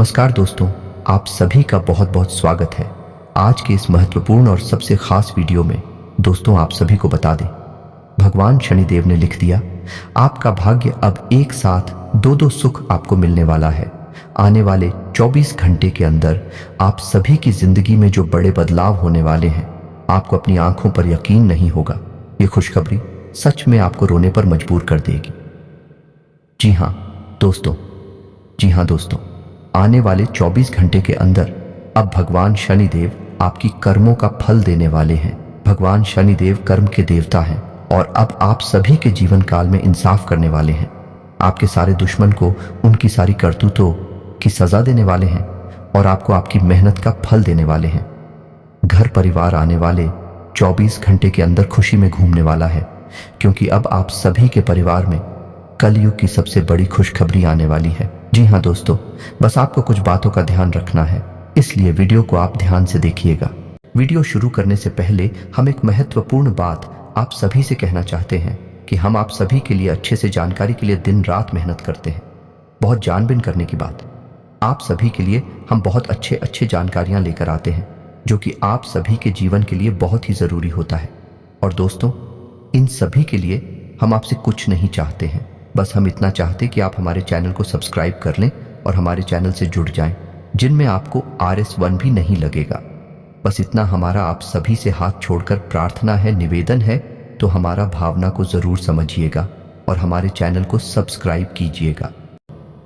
नमस्कार दोस्तों, आप सभी का बहुत बहुत स्वागत है। आज के इस महत्वपूर्ण और सबसे खास वीडियो में दोस्तों आप सभी को बता दें, भगवान शनिदेव ने लिख दिया, आपका भाग्य अब एक साथ दो दो सुख आपको मिलने वाला है। आने वाले 24 घंटे के अंदर आप सभी की जिंदगी में जो बड़े बदलाव होने वाले हैं, आपको अपनी आंखों पर यकीन नहीं होगा। ये खुशखबरी सच में आपको रोने पर मजबूर कर देगी। जी हाँ दोस्तों, आने वाले 24 घंटे के अंदर अब भगवान शनिदेव आपकी कर्मों का फल देने वाले हैं। भगवान शनिदेव कर्म के देवता हैं और अब आप सभी के जीवन काल में इंसाफ करने वाले हैं। आपके सारे दुश्मन को उनकी सारी करतूतों की सजा देने वाले हैं और आपको आपकी मेहनत का फल देने वाले हैं। घर परिवार आने वाले 24 घंटे के अंदर खुशी में घूमने वाला है, क्योंकि अब आप सभी के परिवार में कलयुग की सबसे बड़ी खुशखबरी आने वाली है। जी हाँ दोस्तों, बस आपको कुछ बातों का ध्यान रखना है, इसलिए वीडियो को आप ध्यान से देखिएगा। वीडियो शुरू करने से पहले हम एक महत्वपूर्ण बात आप सभी से कहना चाहते हैं कि हम आप सभी के लिए अच्छे से जानकारी के लिए दिन रात मेहनत करते हैं। बहुत जानबीन करने की बात, आप सभी के लिए हम बहुत अच्छे जानकारियां लेकर आते हैं, जो कि आप सभी के जीवन के लिए बहुत ही जरूरी होता है। और दोस्तों, इन सभी के लिए हम आपसे कुछ नहीं चाहते हैं, बस हम इतना चाहते कि आप हमारे चैनल को सब्सक्राइब कर लें और हमारे चैनल से जुड़ जाएं, जिनमें आपको RS1 भी नहीं लगेगा। बस इतना हमारा आप सभी से हाथ छोड़कर प्रार्थना है, निवेदन है, तो हमारा भावना को जरूर समझिएगा और हमारे चैनल को सब्सक्राइब कीजिएगा।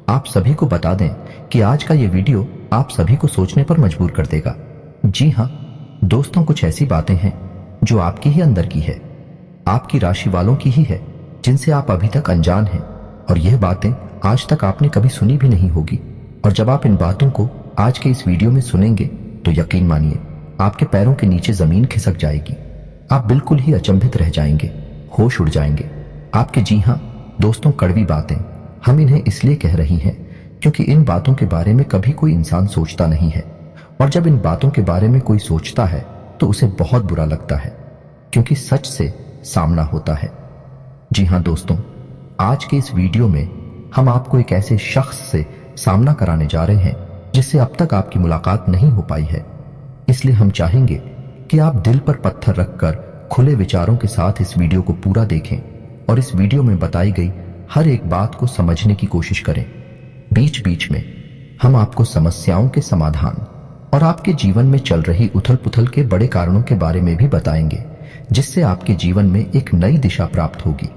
आप सभी को बता दें कि आज का ये वीडियो आप सभी को सोचने पर मजबूर कर देगा। जी हाँ दोस्तों, कुछ ऐसी बातें हैं जो आपके ही अंदर की है, आपकी राशि वालों की ही है, जिनसे आप अभी तक अनजान हैं, और यह बातें आज तक आपने कभी सुनी भी नहीं होगी। और जब आप इन बातों को आज के इस वीडियो में सुनेंगे तो यकीन मानिए आपके पैरों के नीचे जमीन खिसक जाएगी। आप बिल्कुल ही अचंभित रह जाएंगे, होश उड़ जाएंगे। आपके जी हाँ दोस्तों, कड़वी बातें हम इन्हें इसलिए कह रही हैं क्योंकि इन बातों के बारे में कभी कोई इंसान सोचता नहीं है, और जब इन बातों के बारे में कोई सोचता है तो उसे बहुत बुरा लगता है, क्योंकि सच से सामना होता है। जी हाँ दोस्तों, आज के इस वीडियो में हम आपको एक ऐसे शख्स से सामना कराने जा रहे हैं जिससे अब तक आपकी मुलाकात नहीं हो पाई है। इसलिए हम चाहेंगे कि आप दिल पर पत्थर रखकर खुले विचारों के साथ इस वीडियो को पूरा देखें और इस वीडियो में बताई गई हर एक बात को समझने की कोशिश करें। बीच बीच में हम आपको समस्याओं के समाधान और आपके जीवन में चल रही उथल पुथल के बड़े कारणों के बारे में भी बताएंगे, जिससे आपके जीवन में एक नई दिशा प्राप्त होगी।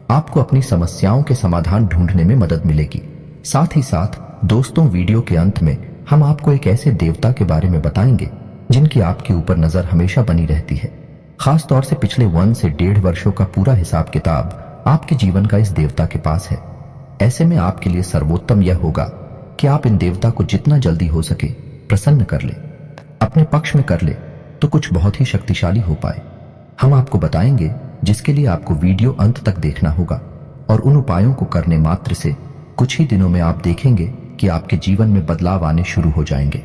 आपको अपनी समस्याओं के समाधान ढूंढने में मदद मिलेगी। साथ ही साथ दोस्तों, वीडियो के अंत में हम आपको एक ऐसे देवता के बारे में बताएंगे जिनकी आपके ऊपर नजर हमेशा बनी रहती है। खास तौर से पिछले 1 से 1.5 वर्षों का पूरा हिसाब किताब आपके जीवन का इस देवता के पास है। ऐसे में आपके लिए सर्वोत्तम यह होगा कि आप इन देवता को जितना जल्दी हो सके प्रसन्न कर ले, अपने पक्ष में कर ले, तो कुछ बहुत ही शक्तिशाली हो पाए। हम आपको बताएंगे जिसके लिए आपको वीडियो अंत तक देखना होगा, और उन उपायों को करने मात्र से कुछ ही दिनों में आप देखेंगे कि आपके जीवन में बदलाव आने शुरू हो जाएंगे।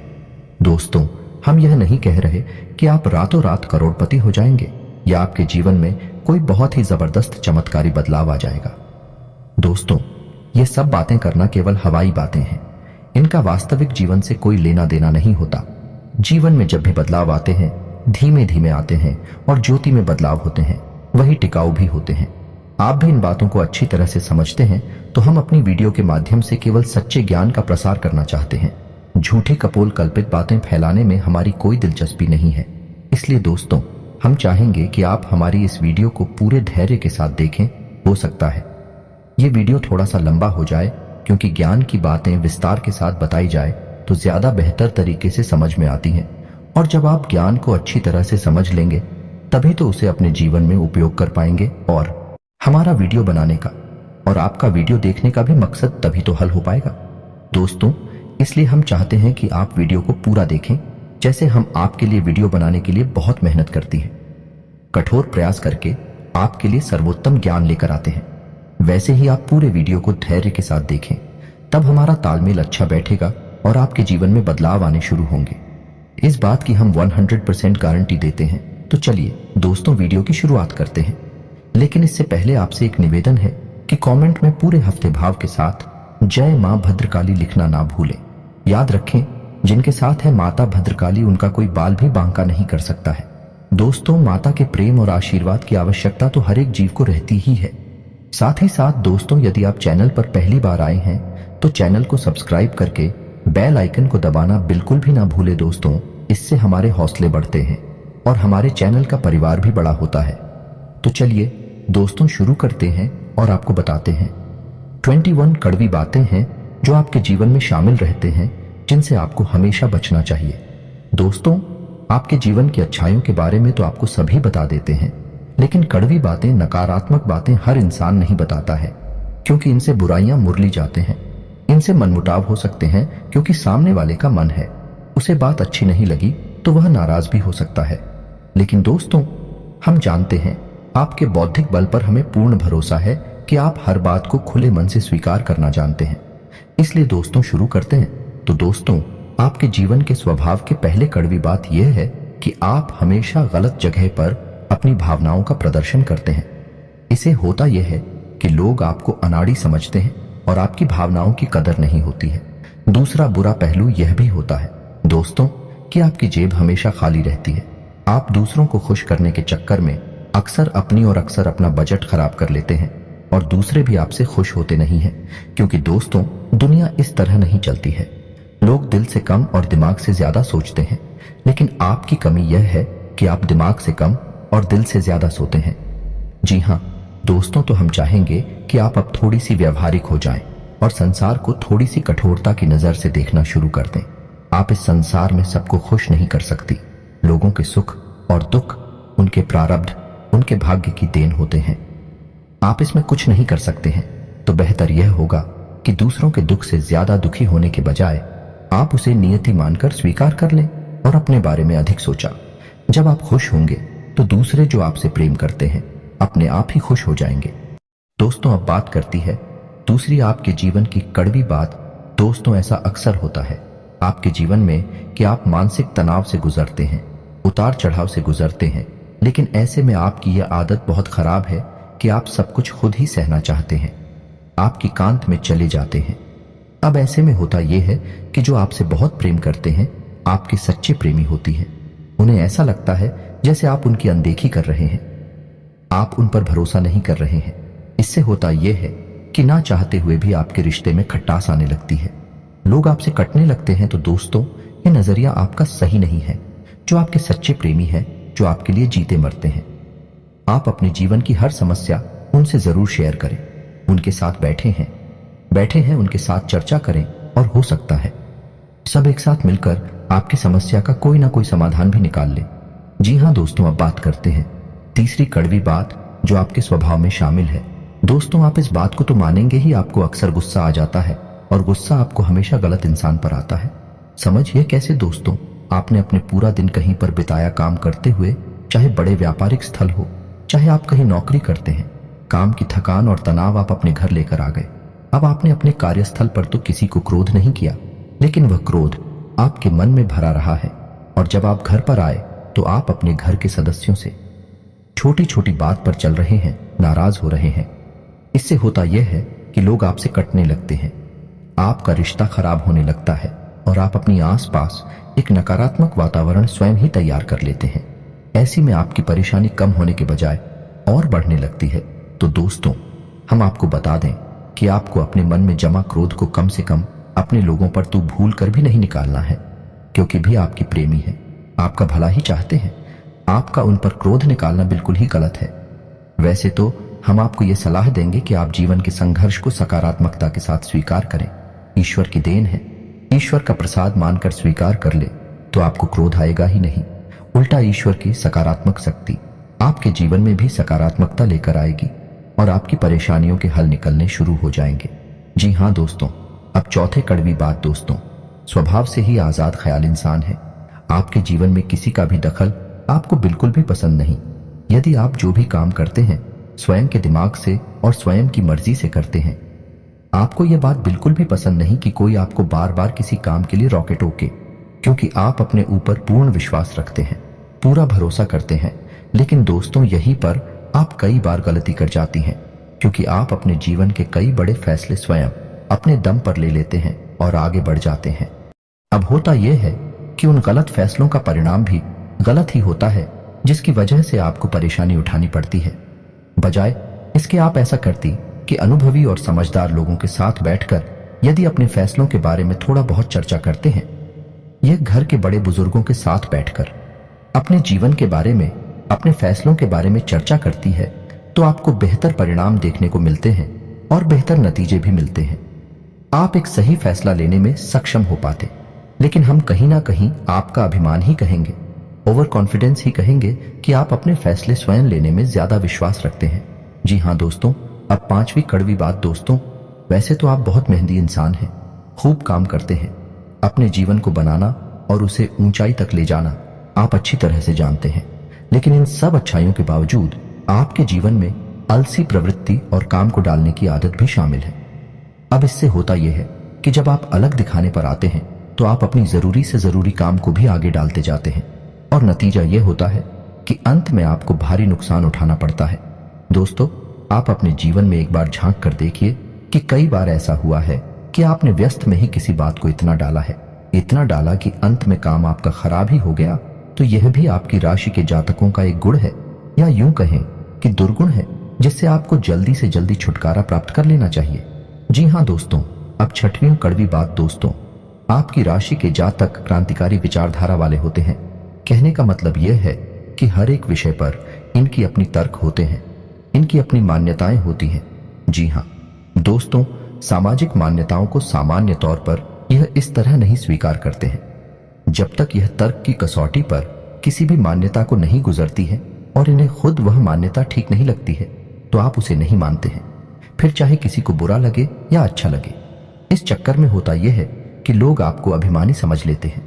दोस्तों, हम यह नहीं कह रहे कि आप रातों रात करोड़पति हो जाएंगे या आपके जीवन में कोई बहुत ही जबरदस्त चमत्कारी बदलाव आ जाएगा। दोस्तों, ये सब बातें करना केवल हवाई बातें हैं, इनका वास्तविक जीवन से कोई लेना देना नहीं होता। जीवन में जब भी बदलाव आते हैं धीमे धीमे आते हैं, और ज्योति में बदलाव होते हैं वही टिकाऊ भी होते हैं। आप भी इन बातों को अच्छी तरह से समझते हैं, तो हम अपनी वीडियो के माध्यम से केवल सच्चे ज्ञान का प्रसार करना चाहते हैं। झूठी कपोल कल्पित बातें फैलाने में हमारी कोई दिलचस्पी नहीं है। इसलिए दोस्तों, हम चाहेंगे कि आप हमारी इस वीडियो को पूरे धैर्य के साथ देखें। हो सकता है ये वीडियो थोड़ा सा लंबा हो जाए, क्योंकि ज्ञान की बातें विस्तार के साथ बताई जाए तो ज्यादा बेहतर तरीके से समझ में आती हैं, और जब आप ज्ञान को अच्छी तरह से समझ लेंगे तभी तो उसे अपने जीवन में उपयोग कर पाएंगे, और हमारा वीडियो बनाने का और आपका वीडियो देखने का भी मकसद तभी तो हल हो पाएगा। दोस्तों, इसलिए हम चाहते हैं कि आप वीडियो को पूरा देखें, जैसे हम आपके लिए वीडियो बनाने के लिए बहुत मेहनत करती हैं, कठोर प्रयास करके आपके लिए सर्वोत्तम ज्ञान लेकर आते हैं, वैसे ही आप पूरे वीडियो को धैर्य के साथ देखें। तब हमारा तालमेल अच्छा बैठेगा और आपके जीवन में बदलाव आने शुरू होंगे। इस बात की हम 100% गारंटी देते हैं। तो चलिए दोस्तों, वीडियो की शुरुआत करते हैं। लेकिन इससे पहले आपसे एक निवेदन है कि कमेंट में पूरे हफ्ते भाव के साथ जय मां भद्रकाली लिखना ना भूलें। याद रखें, जिनके साथ है माता भद्रकाली, उनका कोई बाल भी बांका नहीं कर सकता है। दोस्तों, माता के प्रेम और आशीर्वाद की आवश्यकता तो हर एक जीव को रहती ही है। साथ ही साथ दोस्तों, यदि आप चैनल पर पहली बार आए हैं तो चैनल को सब्सक्राइब करके बेल आइकन को दबाना बिल्कुल भी ना भूले दोस्तों। इससे हमारे हौसले बढ़ते हैं और हमारे चैनल का परिवार भी बड़ा होता है। तो चलिए दोस्तों, शुरू करते हैं और आपको बताते हैं 21 कड़वी बातें हैं जो आपके जीवन में शामिल रहते हैं, जिनसे आपको हमेशा बचना चाहिए। दोस्तों, आपके जीवन की अच्छाइयों के बारे में तो आपको सभी बता देते हैं, लेकिन कड़वी बातें, नकारात्मक बातें हर इंसान नहीं बताता है, क्योंकि इनसे बुराइयां मुरली जाते हैं। इनसे मनमुटाव हो सकते हैं, क्योंकि सामने वाले का मन है, उसे बात अच्छी नहीं लगी तो वह नाराज भी हो सकता है। लेकिन दोस्तों, हम जानते हैं, आपके बौद्धिक बल पर हमें पूर्ण भरोसा है कि आप हर बात को खुले मन से स्वीकार करना जानते हैं। इसलिए दोस्तों, शुरू करते हैं। तो दोस्तों, आपके जीवन के स्वभाव के पहले कड़वी बात यह है कि आप हमेशा गलत जगह पर अपनी भावनाओं का प्रदर्शन करते हैं। इसे होता यह है कि लोग आपको अनाड़ी समझते हैं और आपकी भावनाओं की कदर नहीं होती है। दूसरा बुरा पहलू यह भी होता है दोस्तों कि आपकी जेब हमेशा खाली रहती है। आप दूसरों को खुश करने के चक्कर में अक्सर अपनी और अक्सर अपना बजट खराब कर लेते हैं और दूसरे भी आपसे खुश होते नहीं हैं, क्योंकि दोस्तों, दुनिया इस तरह नहीं चलती है। लोग दिल से कम और दिमाग से ज्यादा सोचते हैं, लेकिन आपकी कमी यह है कि आप दिमाग से कम और दिल से ज्यादा सोते हैं। जी हाँ दोस्तों, तो हम चाहेंगे कि आप अब थोड़ी सी व्यवहारिक हो जाएं और संसार को थोड़ी सी कठोरता की नजर से देखना शुरू कर दें। आप इस संसार में सबको खुश नहीं कर सकती। लोगों के सुख और दुख उनके प्रारब्ध, उनके भाग्य की देन होते हैं। आप इसमें कुछ नहीं कर सकते हैं। तो बेहतर यह होगा कि दूसरों के दुख से ज्यादा दुखी होने के बजाय आप उसे नियति मानकर स्वीकार कर लें और अपने बारे में अधिक सोचा। जब आप खुश होंगे तो दूसरे जो आपसे प्रेम करते हैं अपने आप ही खुश हो जाएंगे। दोस्तों, अब बात करती है दूसरी आपके जीवन की कड़वी बात। दोस्तों, ऐसा अक्सर होता है आपके जीवन में कि आप मानसिक तनाव से गुजरते हैं, उतार चढ़ाव से गुजरते हैं, लेकिन ऐसे में आपकी यह आदत बहुत खराब है कि आप सब कुछ खुद ही सहना चाहते हैं। आपकी कांत में चले जाते हैं। अब ऐसे में होता यह है कि जो आपसे बहुत प्रेम करते हैं, आपके सच्चे प्रेमी होती है। उन्हें ऐसा लगता है जैसे आप उनकी अनदेखी कर रहे हैं, आप उन पर भरोसा नहीं कर रहे हैं। इससे होता यह है कि ना चाहते हुए भी आपके रिश्ते में खटास आने लगती है। लोग आपसे कटने लगते हैं। तो दोस्तों, ये नजरिया आपका सही नहीं है। जो आपके सच्चे प्रेमी हैं, जो आपके लिए जीते मरते हैं, आप अपने जीवन की हर समस्या उनसे जरूर शेयर करें। उनके साथ बैठे हैं, उनके साथ चर्चा करें और हो सकता है सब एक साथ मिलकर आपकी समस्या का कोई ना कोई समाधान भी निकाल ले। जी हाँ दोस्तों, अब बात करते हैं तीसरी कड़वी बात जो आपके स्वभाव में शामिल है। दोस्तों, आप इस बात को तो मानेंगे ही, आपको अक्सर गुस्सा आ जाता है और गुस्सा आपको हमेशा गलत इंसान पर आता है। समझिए कैसे दोस्तों, आपने अपने पूरा दिन कहीं पर बिताया काम करते हुए, चाहे बड़े व्यापारिक स्थल हो, चाहे आप कहीं नौकरी करते हैं। काम की थकान और तनाव आप अपने घर लेकर आ गए। अब आपने अपने कार्यस्थल पर तो किसी को क्रोध नहीं किया, लेकिन वह क्रोध आपके मन में भरा रहा है। और जब आप घर पर आए तो आप अपने घर के सदस्यों से छोटी छोटी बात पर चल रहे हैं, नाराज हो रहे हैं। इससे होता यह है कि लोग आपसे कटने लगते हैं, आपका रिश्ता खराब होने लगता है और आप अपनी आसपास एक नकारात्मक वातावरण स्वयं ही तैयार कर लेते हैं। ऐसी में आपकी परेशानी कम होने के बजाय और बढ़ने लगती है। तो दोस्तों, हम आपको बता दें कि आपको अपने मन में जमा क्रोध को कम से कम अपने लोगों पर तो भूल कर भी नहीं निकालना है, क्योंकि भी आपकी प्रेमी है, आपका भला ही चाहते हैं। आपका उन पर क्रोध निकालना बिल्कुल ही गलत है। वैसे तो हम आपको यह सलाह देंगे कि आप जीवन के संघर्ष को सकारात्मकता के साथ स्वीकार करें। ईश्वर की देन है, ईश्वर का प्रसाद मानकर स्वीकार कर ले तो आपको क्रोध आएगा ही नहीं। उल्टा ईश्वर की सकारात्मक शक्ति आपके जीवन में भी सकारात्मकता लेकर आएगी और आपकी परेशानियों के हल निकलने शुरू हो जाएंगे। जी हाँ दोस्तों, अब चौथे कड़वी बात। दोस्तों, स्वभाव से ही आजाद ख्याल इंसान है। आपके जीवन में किसी का भी दखल आपको बिल्कुल भी पसंद नहीं। यदि आप जो भी काम करते हैं स्वयं के दिमाग से और स्वयं की मर्जी से करते हैं, आपको यह बात बिल्कुल भी पसंद नहीं कि कोई आपको बार बार किसी काम के लिए रोके टोके, क्योंकि आप अपने ऊपर पूर्ण विश्वास रखते हैं, पूरा भरोसा करते हैं। लेकिन दोस्तों, यहीं पर आप कई बार गलती कर जाती हैं, क्योंकि आप अपने जीवन के कई बड़े फैसले स्वयं अपने दम पर ले लेते हैं और आगे बढ़ जाते हैं। अब होता यह है कि उन गलत फैसलों का परिणाम भी गलत ही होता है, जिसकी वजह से आपको परेशानी उठानी पड़ती है। बजाय इसके आप ऐसा करती कि अनुभवी और समझदार लोगों के साथ बैठकर यदि अपने फैसलों के बारे में थोड़ा बहुत चर्चा करते हैं, यह घर के बड़े बुजुर्गों के साथ बैठकर अपने जीवन के बारे में, अपने फैसलों के बारे में चर्चा करती है, तो आपको बेहतर परिणाम देखने को मिलते हैं और बेहतर नतीजे भी मिलते हैं। आप एक सही फैसला लेने में सक्षम हो पाते। लेकिन हम कहीं ना कहीं आपका अभिमान ही कहेंगे, ओवर कॉन्फिडेंस ही कहेंगे कि आप अपने फैसले स्वयं लेने में ज्यादा विश्वास रखते हैं। जी हाँ दोस्तों, अब 5वीं कड़वी बात दोस्तों, वैसे तो आप बहुत मेहनती इंसान हैं, खूब काम करते हैं। अपने जीवन को बनाना और उसे ऊंचाई तक ले जाना आप अच्छी तरह से जानते हैं। लेकिन इन सब अच्छाइयों के बावजूद आपके जीवन में आलसी प्रवृत्ति और काम को डालने की आदत भी शामिल है। अब इससे होता यह है कि जब आप अलग दिखाने पर आते हैं तो आप अपनी जरूरी से जरूरी काम को भी आगे डालते जाते हैं और नतीजा यह होता है कि अंत में आपको भारी नुकसान उठाना पड़ता है। दोस्तों, आप अपने जीवन में एक बार झांक कर देखिए कि कई बार ऐसा हुआ है कि आपने व्यस्त में ही किसी बात को इतना डाला है, इतना डाला कि अंत में काम आपका खराब ही हो गया। तो यह भी आपकी राशि के जातकों का एक गुण है, या यूं कहें कि दुर्गुण है, जिससे आपको जल्दी से जल्दी छुटकारा प्राप्त कर लेना चाहिए। जी हाँ दोस्तों, अब 6वीं कड़वी बात दोस्तों, आपकी राशि के जातक क्रांतिकारी विचारधारा वाले होते हैं। कहने का मतलब यह है कि हर एक विषय पर इनकी अपनी तर्क होते हैं, इनकी अपनी मान्यताएं होती हैं। जी हाँ दोस्तों, सामाजिक मान्यताओं को सामान्य तौर पर यह इस तरह नहीं स्वीकार करते हैं। जब तक यह तर्क की कसौटी पर किसी भी मान्यता को नहीं गुजरती है और इन्हें खुद वह मान्यता ठीक नहीं लगती है, तो आप उसे नहीं मानते हैं, फिर चाहे किसी को बुरा लगे या अच्छा लगे। इस चक्कर में होता यह है कि लोग आपको अभिमानी समझ लेते हैं।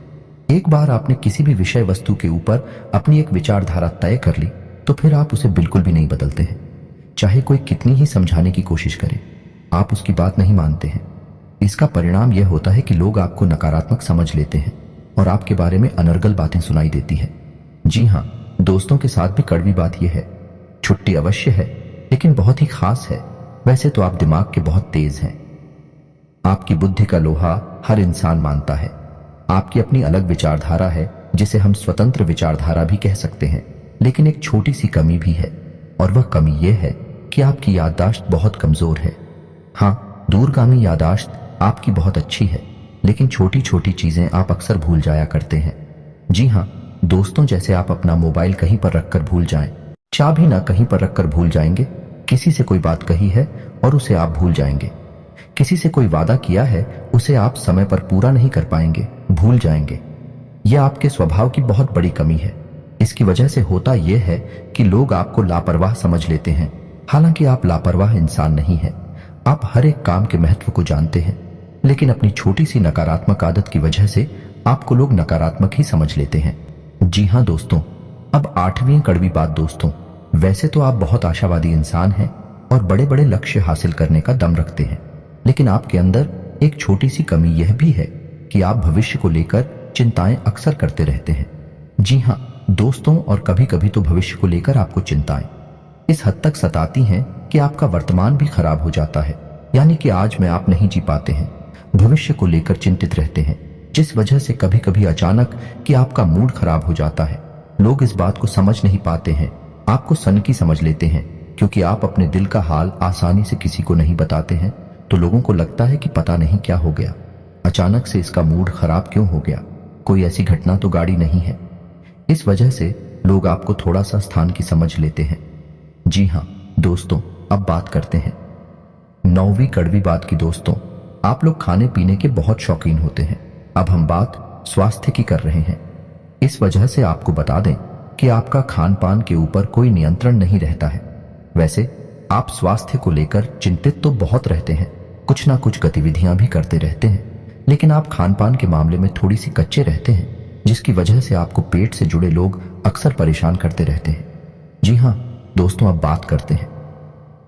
एक बार आपने किसी भी विषय वस्तु के ऊपर अपनी एक विचारधारा तय कर ली, तो फिर आप उसे बिल्कुल भी नहीं बदलते हैं। चाहे कोई कितनी ही समझाने की कोशिश करे, आप उसकी बात नहीं मानते हैं। इसका परिणाम यह होता है कि लोग आपको नकारात्मक समझ लेते हैं और आपके बारे में अनर्गल बातें सुनाई देती है। जी हाँ, दोस्तों के साथ भी कड़वी बात यह है, छुट्टी अवश्य है लेकिन बहुत ही खास है। वैसे तो आप दिमाग के बहुत तेज हैं, आपकी बुद्धि का लोहा हर इंसान मानता है। आपकी अपनी अलग विचारधारा है, जिसे हम स्वतंत्र विचारधारा भी कह सकते हैं। लेकिन एक छोटी सी कमी भी है, और वह कमी यह है कि आपकी याददाश्त बहुत कमजोर है। हाँ, दूरगामी याददाश्त आपकी बहुत अच्छी है, लेकिन छोटी छोटी चीजें आप अक्सर भूल जाया करते हैं। जी हाँ दोस्तों, जैसे आप अपना मोबाइल कहीं पर रखकर भूल जाएं, चाबी ना कहीं पर रखकर भूल जाएंगे, किसी से कोई बात कही है और उसे आप भूल जाएंगे, किसी से कोई वादा किया है उसे आप समय पर पूरा नहीं कर पाएंगे, भूल जाएंगे। यह आपके स्वभाव की बहुत बड़ी कमी है। इसकी वजह से होता यह है कि लोग आपको लापरवाह समझ लेते हैं, हालांकि आप लापरवाह इंसान नहीं हैं। आप हर एक काम के महत्व को जानते हैं, लेकिन अपनी छोटी सी नकारात्मक आदत की वजह से आपको लोग नकारात्मक ही समझ लेते हैं। जी हाँ दोस्तों, अब 8वीं कड़वी बात दोस्तों, वैसे तो आप बहुत आशावादी इंसान हैं और बड़े बड़े लक्ष्य हासिल करने का दम रखते हैं, लेकिन आपके अंदर एक छोटी सी कमी यह भी है कि आप भविष्य को लेकर चिंताएं अक्सर करते रहते हैं। जी हाँ दोस्तों, और कभी कभी तो भविष्य को लेकर आपको चिंताएं इस हद तक सताती हैं कि आपका वर्तमान भी खराब हो जाता है, यानी कि आज में आप नहीं जी पाते हैं, भविष्य को लेकर चिंतित रहते हैं, जिस वजह से कभी कभी अचानक कि आपका मूड खराब हो जाता है। लोग इस बात को समझ नहीं पाते हैं, आपको सनकी समझ लेते हैं, क्योंकि आप अपने दिल का हाल आसानी से किसी को नहीं बताते हैं। तो लोगों को लगता है कि पता नहीं क्या हो गया, अचानक से इसका मूड खराब क्यों हो गया, कोई ऐसी घटना तो गाड़ी नहीं है। इस वजह से लोग आपको थोड़ा सा स्थान की समझ लेते हैं। जी हाँ दोस्तों, अब बात करते हैं 9वीं कड़वी बात की दोस्तों। आप लोग खाने पीने के बहुत शौकीन होते हैं। अब हम बात स्वास्थ्य की कर रहे हैं। इस वजह से आपको बता दें कि आपका खान पान के ऊपर कोई नियंत्रण नहीं रहता है। वैसे आप स्वास्थ्य को लेकर चिंतित तो बहुत रहते हैं, कुछ ना कुछ गतिविधियां भी करते रहते हैं, लेकिन आप खान पान के मामले में थोड़ी सी कच्चे रहते हैं, जिसकी वजह से आपको पेट से जुड़े लोग अक्सर परेशान करते रहते हैं। जी हाँ दोस्तों, अब बात करते हैं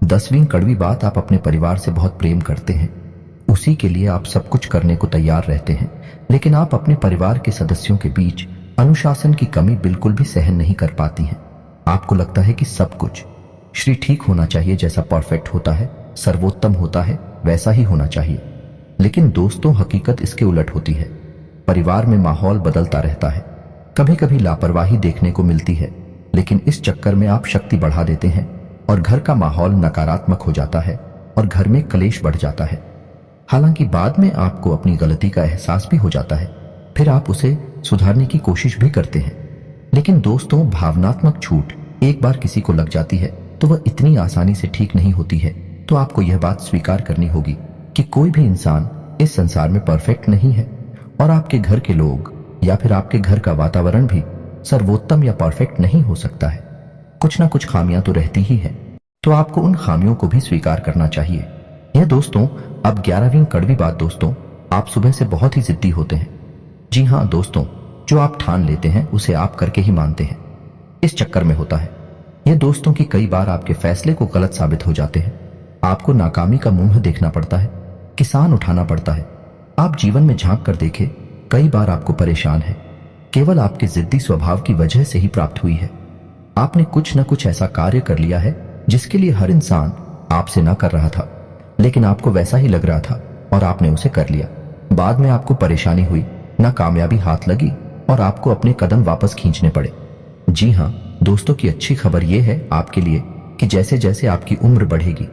10वीं कड़वी बात। आप अपने परिवार से बहुत प्रेम करते हैं, उसी के लिए आप सब कुछ करने को तैयार रहते हैं, लेकिन आप अपने परिवार के सदस्यों के बीच अनुशासन की कमी बिल्कुल भी सहन नहीं कर पाती हैं। आपको लगता है कि सब कुछ श्री ठीक होना चाहिए, जैसा परफेक्ट होता है, सर्वोत्तम होता है, वैसा ही होना चाहिए। लेकिन दोस्तों, हकीकत इसके उलट होती है। परिवार में माहौल बदलता रहता है। कभी कभी लापरवाही देखने को मिलती है, लेकिन इस चक्कर में आप शक्ति बढ़ा देते हैं और घर का माहौल नकारात्मक हो जाता है और घर में कलेश बढ़ जाता है। हालांकि बाद में आपको अपनी गलती का एहसास भी हो जाता है, फिर आप उसे सुधारने की कोशिश भी करते हैं। लेकिन दोस्तों, भावनात्मक छूट एक बार किसी को लग जाती है तो वह इतनी आसानी से ठीक नहीं होती है। तो आपको यह बात स्वीकार करनी होगी कि कोई भी इंसान इस संसार में परफेक्ट नहीं है और आपके घर के लोग या फिर आपके घर का वातावरण भी सर्वोत्तम या परफेक्ट नहीं हो सकता है। कुछ ना कुछ खामियां तो रहती ही है, तो आपको उन खामियों को भी स्वीकार करना चाहिए। यह दोस्तों अब 11वीं कड़वी बात। दोस्तों, आप सुबह से बहुत ही जिद्दी होते हैं। जी हाँ दोस्तों, जो आप ठान लेते हैं उसे आप करके ही मानते हैं। इस चक्कर में होता है यह दोस्तों कि कई बार आपके फैसले को गलत साबित हो जाते हैं। आपको नाकामी का मुंह देखना पड़ता है, किसान उठाना पड़ता है। आप जीवन में झांक कर देखें, कई बार आपको परेशान है केवल आपके जिद्दी स्वभाव की वजह से ही प्राप्त हुई है। आपने कुछ न कुछ ऐसा कार्य कर लिया है जिसके लिए हर इंसान आपसे ना कर रहा था, लेकिन आपको वैसा ही लग रहा था और आपने उसे कर लिया। बाद में आपको परेशानी हुई, ना कामयाबी हाथ लगी और आपको अपने कदम वापस खींचने पड़े। जी हाँ दोस्तों, की अच्छी खबर यह है आपके लिए कि जैसे जैसे आपकी उम्र बढ़ेगी,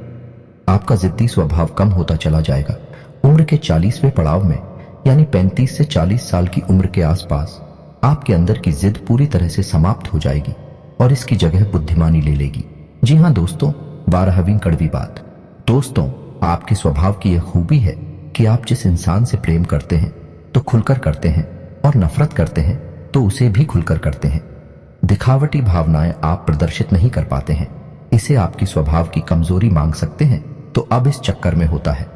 आपका जिद्दी स्वभाव कम होता चला जाएगा। उम्र के 40वें पड़ाव में, यानी 35 से 40 साल की उम्र के आसपास, आपके अंदर की जिद पूरी तरह से समाप्त हो जाएगी और इसकी जगह बुद्धिमानी ले लेगी। जी हाँ दोस्तों, 12वीं कड़वी बात। दोस्तों, आपके स्वभाव की यह खूबी है कि आप जिस इंसान से प्रेम करते हैं तो खुलकर करते हैं और नफरत करते हैं तो उसे भी खुलकर करते हैं। दिखावटी भावनाएं आप प्रदर्शित नहीं कर पाते हैं। इसे आपकी स्वभाव की कमजोरी मांग सकते हैं। तो अब इस चक्कर में होता है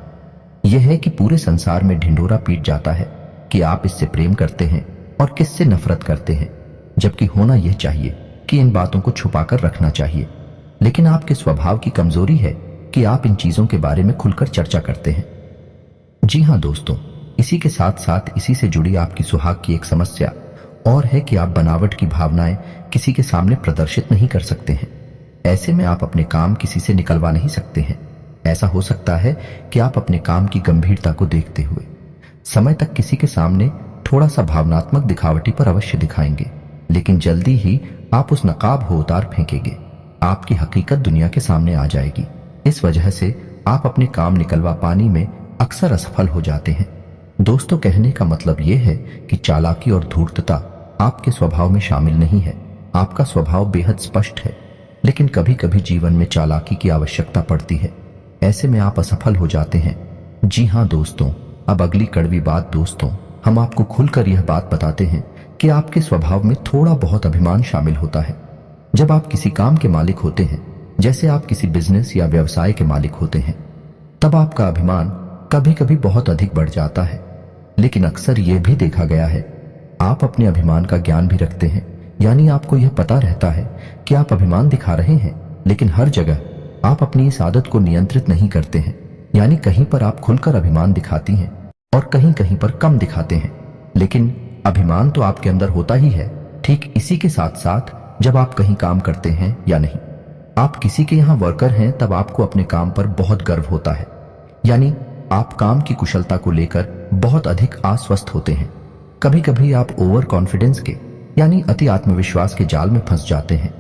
यह है कि पूरे संसार में ढिंढोरा पीट जाता है कि आप इससे प्रेम करते हैं और किससे नफरत करते हैं, जबकि होना यह चाहिए कि इन बातों को छुपाकर रखना चाहिए। लेकिन आपके स्वभाव की कमजोरी है कि आप इन चीजों के बारे में खुलकर चर्चा करते हैं। जी हाँ दोस्तों, इसी के साथ साथ इसी से जुड़ी आपकी सुहाग की एक समस्या और है कि आप बनावट की भावनाएं किसी के सामने प्रदर्शित नहीं कर सकते हैं। ऐसे में आप अपने काम किसी से निकलवा नहीं सकते हैं। ऐसा हो सकता है कि आप अपने काम की गंभीरता को देखते हुए समय तक किसी के सामने थोड़ा सा भावनात्मक दिखावटी पर अवश्य दिखाएंगे, लेकिन जल्दी ही आप उस नकाब हो उतार फेंकेंगे। आपकी हकीकत दुनिया के सामने आ जाएगी। इस वजह से आप अपने काम निकलवा पाने में अक्सर असफल हो जाते हैं। दोस्तों, कहने का मतलब यह है कि चालाकी और धूर्तता आपके स्वभाव में शामिल नहीं है। आपका स्वभाव बेहद स्पष्ट है, लेकिन कभी कभी जीवन में चालाकी की आवश्यकता पड़ती है। ऐसे में आप असफल हो जाते हैं। जी हाँ दोस्तों, अब अगली कड़वी बात। दोस्तों, हम आपको खुलकर यह बात बताते हैं कि आपके स्वभाव में थोड़ा बहुत अभिमान शामिल होता है। जब आप किसी काम के मालिक होते हैं, जैसे आप किसी बिजनेस या व्यवसाय के मालिक होते हैं, तब आपका अभिमान कभी कभी बहुत अधिक बढ़ जाता है। लेकिन अक्सर यह भी देखा गया है आप अपने अभिमान का ज्ञान भी रखते हैं, यानी आपको यह पता रहता है कि आप अभिमान दिखा रहे हैं, लेकिन हर जगह आप अपनी इस आदत को नियंत्रित नहीं करते हैं। यानी कहीं पर आप खुलकर अभिमान दिखाती हैं और कहीं कहीं पर कम दिखाते हैं, लेकिन अभिमान तो आपके अंदर होता ही है। ठीक इसी के साथ साथ जब आप कहीं काम करते हैं या नहीं, आप किसी के यहाँ वर्कर हैं, तब आपको अपने काम पर बहुत गर्व होता है। यानी आप काम की कुशलता को लेकर बहुत अधिक आश्वस्त होते हैं। कभी कभी आप ओवर कॉन्फिडेंस के यानी अति आत्मविश्वास के जाल में फंस जाते हैं,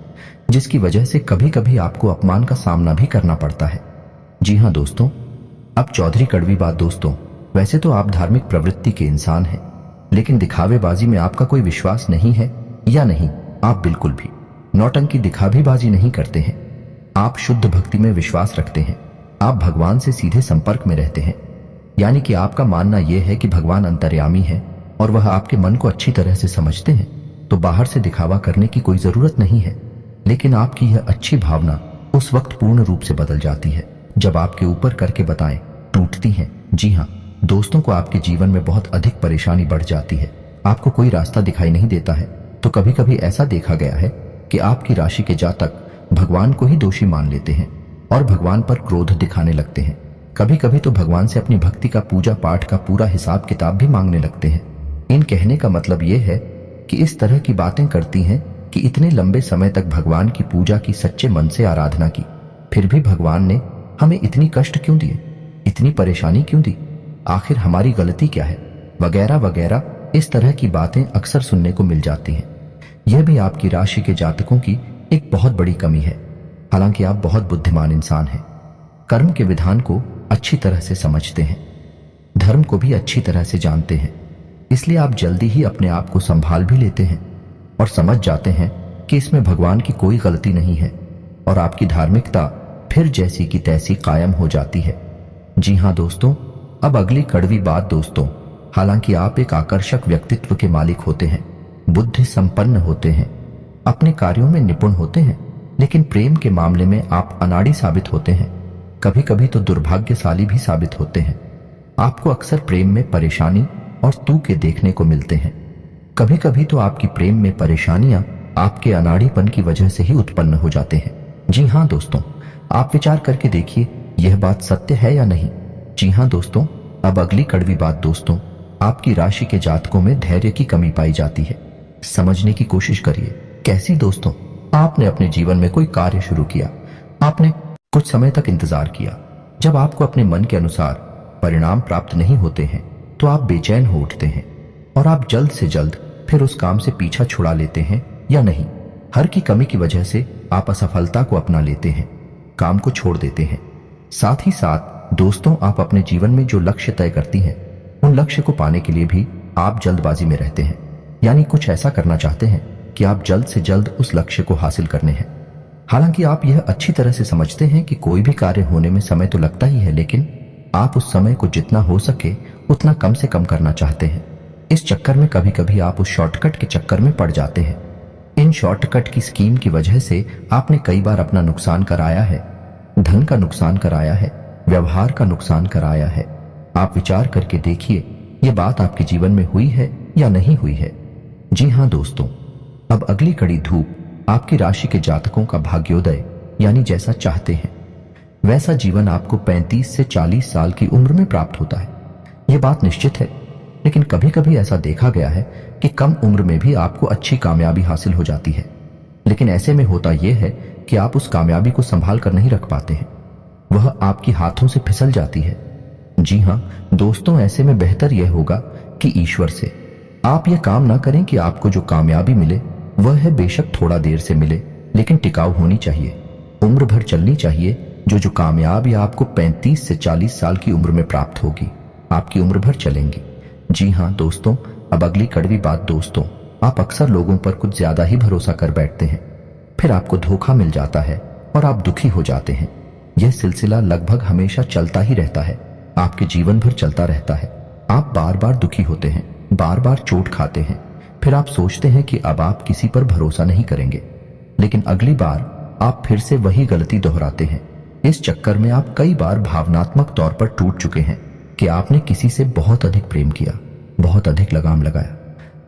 जिसकी वजह से कभी कभी आपको अपमान का सामना भी करना पड़ता है। जी हाँ दोस्तों, अब चौधरी कड़वी बात। दोस्तों, वैसे तो आप धार्मिक प्रवृत्ति के इंसान हैं, लेकिन दिखावेबाजी में आपका कोई विश्वास नहीं है या नहीं, आप बिल्कुल भी नौटंकी दिखावेबाजी नहीं करते हैं। आप शुद्ध भक्ति में विश्वास रखते हैं। आप भगवान से सीधे संपर्क में रहते हैं, यानी कि आपका मानना यह है कि भगवान अंतर्यामी है और वह आपके मन को अच्छी तरह से समझते हैं, तो बाहर से दिखावा करने की कोई जरूरत नहीं है। लेकिन आपकी यह अच्छी भावना उस वक्त पूर्ण रूप से बदल जाती है जब आपके ऊपर करके बताएं टूटती हैं। जी हाँ दोस्तों, को आपके जीवन में बहुत अधिक परेशानी बढ़ जाती है। आपको कोई रास्ता दिखाई नहीं देता है, तो कभी कभी ऐसा देखा गया है कि आपकी राशि के जातक भगवान को ही दोषी मान लेते हैं और भगवान पर क्रोध दिखाने लगते हैं। कभी कभी तो भगवान से अपनी भक्ति का, पूजा पाठ का पूरा हिसाब किताब भी मांगने लगते हैं। इन कहने का मतलब यह है कि इस तरह की बातें करती हैं कि इतने लंबे समय तक भगवान की पूजा की, सच्चे मन से आराधना की, फिर भी भगवान ने हमें इतनी कष्ट क्यों दिए, इतनी परेशानी क्यों दी, आखिर हमारी गलती क्या है, वगैरह वगैरह इस तरह की बातें अक्सर सुनने को मिल जाती हैं। यह भी आपकी राशि के जातकों की एक बहुत बड़ी कमी है। हालांकि आप बहुत बुद्धिमान इंसान हैं, कर्म के विधान को अच्छी तरह से समझते हैं, धर्म को भी अच्छी तरह से जानते हैं, इसलिए आप जल्दी ही अपने आप को संभाल भी लेते हैं और समझ जाते हैं कि इसमें भगवान की कोई गलती नहीं है और आपकी धार्मिकता फिर जैसी की तैसी कायम हो जाती है। जी हाँ दोस्तों, अब अगली कड़वी बात दोस्तों, हालांकि आप एक आकर्षक व्यक्तित्व के मालिक होते हैं, बुद्धि संपन्न होते हैं, अपने कार्यों में निपुण होते हैं, लेकिन प्रेम के मामले में आप अनाड़ी साबित होते हैं, कभी कभी तो दुर्भाग्यशाली भी साबित होते हैं। आपको अक्सर प्रेम में परेशानी और तूके देखने को मिलते हैं। कभी कभी तो आपकी प्रेम में परेशानियां आपके अनाड़ीपन की वजह से ही उत्पन्न हो जाते हैं। जी हाँ दोस्तों, आप विचार करके देखिए यह बात सत्य है या नहीं। जी हाँ दोस्तों, अब अगली कड़वी बात दोस्तों, आपकी राशि के जातकों में धैर्य की कमी पाई जाती है। समझने की कोशिश करिए। कैसी दोस्तों? आपने अपने जीवन में कोई कार्य शुरू किया, आपने कुछ समय तक इंतजार किया, जब आपको अपने मन के अनुसार परिणाम प्राप्त नहीं होते हैं तो आप बेचैन हो उठते हैं और आप जल्द से जल्द फिर उस काम से पीछा छुड़ा लेते हैं या नहीं। हर की कमी की वजह से आप असफलता को अपना लेते हैं, काम को छोड़ देते हैं। साथ ही साथ दोस्तों, आप अपने जीवन में जो लक्ष्य तय करती हैं उन लक्ष्य को पाने के लिए भी आप जल्दबाजी में रहते हैं, यानी कुछ ऐसा करना चाहते हैं कि आप जल्द से जल्द उस लक्ष्य को हासिल करने हैं। हालांकि आप यह अच्छी तरह से समझते हैं कि कोई भी कार्य होने में समय तो लगता ही है, लेकिन आप उस समय को जितना हो सके उतना कम से कम करना चाहते हैं। इस चक्कर में कभी कभी आप उस शॉर्टकट के चक्कर में पड़ जाते हैं। इन शॉर्टकट की स्कीम की वजह से आपने कई बार अपना नुकसान कराया है, धन का नुकसान कराया है, व्यवहार का नुकसान कराया है। आप विचार करके देखिए ये बात आपके जीवन में हुई है या नहीं हुई है। जी हाँ दोस्तों, अब अगली कड़ी धूप आपकी राशि के जातकों का भाग्योदय, यानी जैसा चाहते हैं वैसा जीवन आपको 35 से 40 साल की उम्र में प्राप्त होता है। यह बात निश्चित है, लेकिन कभी कभी ऐसा देखा गया है कि कम उम्र में भी आपको अच्छी कामयाबी हासिल हो जाती है, लेकिन ऐसे में होता यह है कि आप उस कामयाबी को संभाल कर नहीं रख पाते हैं, वह आपके हाथों से फिसल जाती है। जी हाँ दोस्तों, ऐसे में बेहतर यह होगा कि ईश्वर से आप यह काम ना करें कि आपको जो कामयाबी मिले वह है बेशक थोड़ा देर से मिले, लेकिन टिकाऊ होनी चाहिए, उम्र भर चलनी चाहिए। जो कामयाबी आपको 35 से 40 साल की उम्र में प्राप्त होगी, आपकी उम्र भर चलेंगी। जी हाँ दोस्तों, अब अगली कड़वी बात दोस्तों, आप अक्सर लोगों पर कुछ ज्यादा ही भरोसा कर बैठते हैं, फिर आपको धोखा मिल जाता है और आप दुखी हो जाते हैं। यह सिलसिला लगभग हमेशा चलता ही रहता है, आपके जीवन भर चलता रहता है। आप बार बार दुखी होते हैं, बार बार चोट खाते हैं, फिर आप सोचते हैं कि अब आप किसी पर भरोसा नहीं करेंगे, लेकिन अगली बार आप फिर से वही गलती दोहराते हैं। इस चक्कर में आप कई बार भावनात्मक तौर पर टूट चुके हैं कि आपने किसी से बहुत अधिक प्रेम किया, बहुत अधिक लगाम लगाया,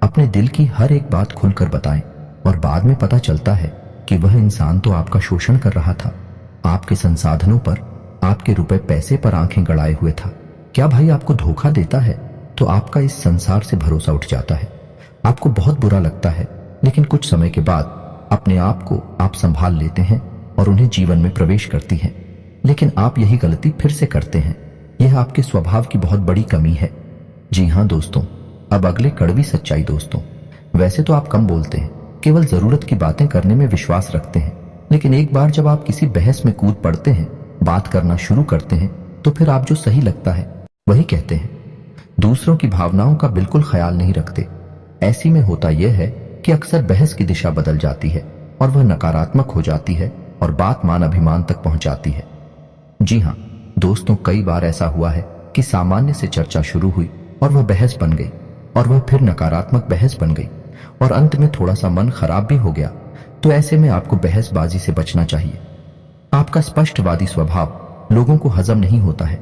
अपने दिल की हर एक बात खुलकर बताएं और बाद में पता चलता है कि वह इंसान तो आपका शोषण कर रहा था, आपके संसाधनों पर, आपके रुपए पैसे पर आंखें गड़ाए हुए था। क्या भाई आपको धोखा देता है तो आपका इस संसार से भरोसा उठ जाता है, आपको बहुत बुरा लगता है, लेकिन कुछ समय के बाद अपने आप को आप संभाल लेते हैं और उन्हें जीवन में प्रवेश करती हैं। लेकिन आप यही गलती फिर से करते हैं, यह आपके स्वभाव की बहुत बड़ी कमी है। जी हाँ दोस्तों, अब अगले कड़वी सच्चाई दोस्तों, वैसे तो आप कम बोलते हैं, केवल जरूरत की बातें करने में विश्वास रखते हैं, लेकिन एक बार जब आप किसी बहस में कूद पड़ते हैं, बात करना शुरू करते हैं, तो फिर आप जो सही लगता है वही कहते हैं, दूसरों की भावनाओं का बिल्कुल ख्याल नहीं रखते। ऐसी में होता यह है कि अक्सर बहस की दिशा बदल जाती है और वह नकारात्मक हो जाती है और बात मान अभिमान तक पहुंच जाती है। जी हाँ दोस्तों, कई बार ऐसा हुआ है कि सामान्य से चर्चा शुरू हुई और वह बहस बन गई और वह फिर नकारात्मक बहस बन गई और अंत में थोड़ा सा मन खराब भी हो गया। तो ऐसे में आपको बहसबाजी से बचना चाहिए। आपका स्पष्टवादी स्वभाव लोगों को हजम नहीं होता है,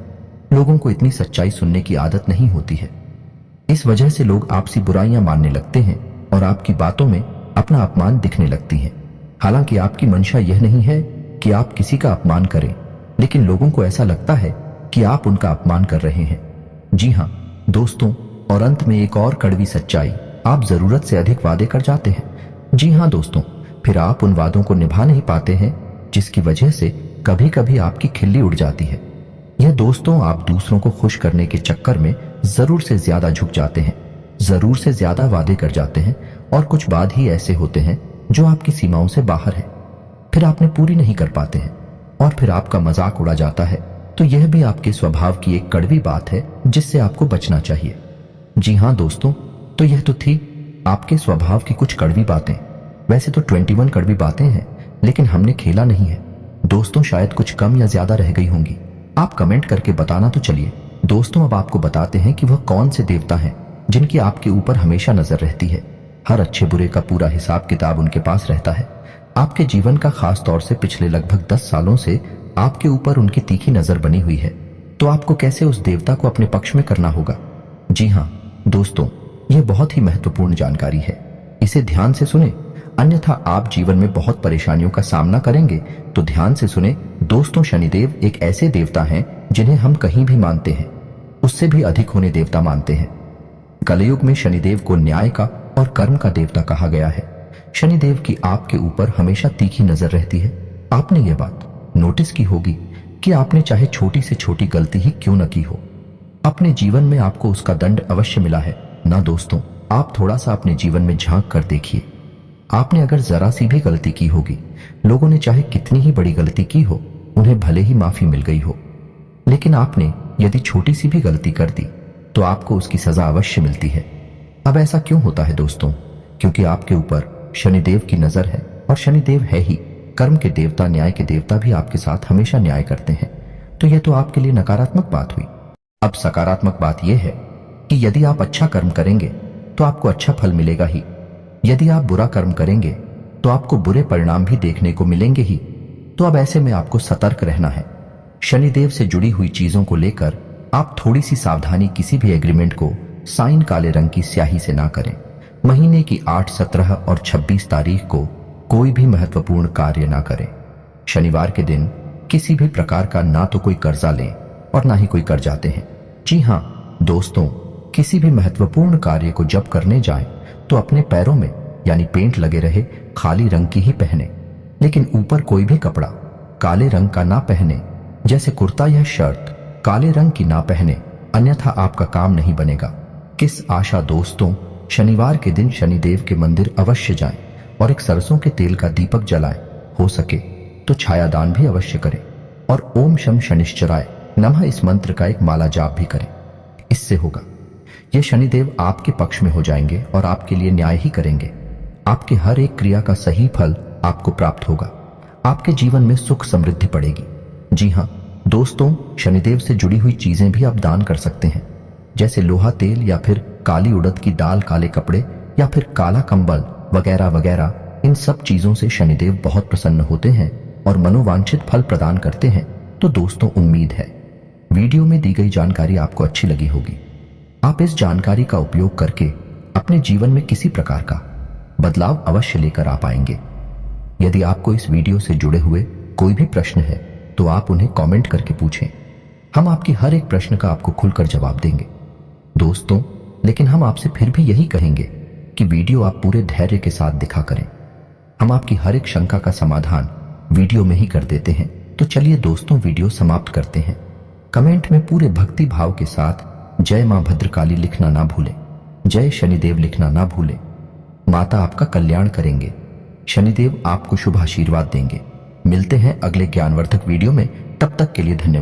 लोगों को इतनी सच्चाई सुनने की आदत नहीं होती है। इस वजह से लोग आपसी बुराइयां मानने लगते हैं और आपकी बातों में अपना अपमान दिखने लगती है। हालांकि आपकी मंशा यह नहीं है कि आप किसी का अपमान करें, लेकिन लोगों को ऐसा लगता है कि आप उनका अपमान कर रहे हैं। जी हाँ दोस्तों, और अंत में एक और कड़वी सच्चाई, आप जरूरत से अधिक वादे कर जाते हैं। जी हाँ दोस्तों, फिर आप उन वादों को निभा नहीं पाते हैं, जिसकी वजह से कभी कभी आपकी खिल्ली उड़ जाती है। यह दोस्तों, आप दूसरों को खुश करने के चक्कर में जरूर से ज्यादा झुक जाते हैं, जरूर से ज्यादा वादे कर जाते हैं और कुछ बाद ही ऐसे होते हैं जो आपकी सीमाओं से बाहर है, फिर आपने पूरी नहीं कर पाते हैं और फिर आपका मजाक उड़ा जाता है। तो यह भी आपके स्वभाव की एक कड़वी बात है जिससे आपको बचना चाहिए। जी हाँ दोस्तों, तो यह तो थी आपके स्वभाव की कुछ कड़वी बातें। वैसे तो 21 कड़वी बातें हैं, लेकिन हमने खेला नहीं है दोस्तों, शायद कुछ कम या ज्यादा रह गई होंगी। आप कमेंट करके बताना। तो चलिए दोस्तों, अब आपको बताते हैं कि वह कौन से देवता हैं जिनकी आपके ऊपर हमेशा नजर रहती है। हर अच्छे बुरे का पूरा हिसाब किताब उनके पास रहता है। आपके जीवन का खास तौर से पिछले लगभग 10 सालों से आपके ऊपर उनकी तीखी नजर बनी हुई है। तो आपको कैसे उस देवता को अपने पक्ष में करना होगा। जी हाँ दोस्तों, यह बहुत ही महत्वपूर्ण जानकारी है, इसे ध्यान से सुने, अन्यथा आप जीवन में बहुत परेशानियों का सामना करेंगे। तो ध्यान से सुने दोस्तों, शनिदेव एक ऐसे देवता हैं जिन्हें हम कहीं भी मानते हैं उससे भी अधिक होने देवता मानते हैं। कलयुग में शनिदेव को न्याय का और कर्म का देवता कहा गया है। शनिदेव की आपके ऊपर हमेशा तीखी नजर रहती है। आपने यह बात नोटिस की होगी कि आपने चाहे छोटी से छोटी गलती ही क्यों न की हो, अपने जीवन में आपको उसका दंड अवश्य मिला है ना दोस्तों। आप थोड़ा सा अपने जीवन में झांक कर देखिए, आपने अगर जरा सी भी गलती की होगी, लोगों ने चाहे कितनी ही बड़ी गलती की हो, उन्हें भले ही माफी मिल गई हो, लेकिन आपने यदि छोटी सी भी गलती कर दी तो आपको उसकी सजा अवश्य मिलती है। अब ऐसा क्यों होता है दोस्तों? क्योंकि आपके ऊपर शनिदेव की नजर है और शनिदेव है ही कर्म के देवता, न्याय के देवता भी आपके साथ हमेशा न्याय करते हैं। तो यह तो आपके लिए नकारात्मक बात हुई। अब सकारात्मक बात यह है कि यदि आप अच्छा कर्म करेंगे तो आपको अच्छा फल मिलेगा ही, यदि आप बुरा कर्म करेंगे तो आपको बुरे परिणाम भी देखने को मिलेंगे ही। तो अब ऐसे में आपको सतर्क रहना है। शनिदेव से जुड़ी हुई चीजों को लेकर आप थोड़ी सी सावधानी, किसी भी एग्रीमेंट को साइन काले रंग की स्याही से ना करें। महीने की 8, 17 और 26 तारीख को कोई भी महत्वपूर्ण कार्य ना करें। शनिवार के दिन किसी भी प्रकार का ना तो कोई कर्जा लें और ना ही कोई कर जाते हैं। जी हाँ दोस्तों, किसी भी महत्वपूर्ण कार्य को जब करने जाएं तो अपने पैरों में यानी पेंट लगे रहे खाली रंग की ही पहने, लेकिन ऊपर कोई भी कपड़ा काले रंग का ना पहने, जैसे कुर्ता या शर्ट काले रंग की ना पहने, अन्यथा आपका काम नहीं बनेगा। किस आशा दोस्तों, शनिवार के दिन शनिदेव के मंदिर अवश्य जाएं और एक सरसों के तेल का दीपक जलाएं। हो सके तो छायादान भी अवश्य करें और ओम शम शनिश्चराय नमः इस मंत्र का एक माला जाप भी करें। इससे होगा ये शनिदेव आपके पक्ष में हो जाएंगे और आपके लिए न्याय ही करेंगे। आपके हर एक क्रिया का सही फल आपको प्राप्त होगा। आपके जीवन में सुख समृद्धि पड़ेगी। जी हाँ दोस्तों, शनिदेव से जुड़ी हुई चीजें भी आप दान कर सकते हैं, जैसे लोहा तेल या फिर काली उड़द की दाल, काले कपड़े या फिर काला कंबल वगैरह वगैरह। इन सब चीजों से शनिदेव बहुत प्रसन्न होते हैं और मनोवांछित फल प्रदान करते हैं। तो दोस्तों, उम्मीद है वीडियो में दी गई जानकारी आपको अच्छी लगी होगी। आप इस जानकारी का उपयोग करके अपने जीवन में किसी प्रकार का बदलाव अवश्य लेकर आ पाएंगे। यदि आपको इस वीडियो से जुड़े हुए कोई भी प्रश्न है तो आप उन्हें कमेंट करके पूछें। हम आपकी हर एक प्रश्न का आपको खुलकर जवाब देंगे दोस्तों। लेकिन हम आपसे फिर भी यही कहेंगे कि वीडियो आप पूरे धैर्य के साथ दिखा करें। हम आपकी हर एक शंका का समाधान वीडियो में ही कर देते हैं। तो चलिए दोस्तों, वीडियो समाप्त करते हैं। कमेंट में पूरे भक्ति भाव के साथ जय मां भद्रकाली लिखना ना भूलें, जय शनिदेव लिखना ना भूलें। माता आपका कल्याण करेंगे, शनिदेव आपको शुभ आशीर्वाद देंगे। मिलते हैं अगले ज्ञानवर्धक वीडियो में, तब तक के लिए धन्यवाद।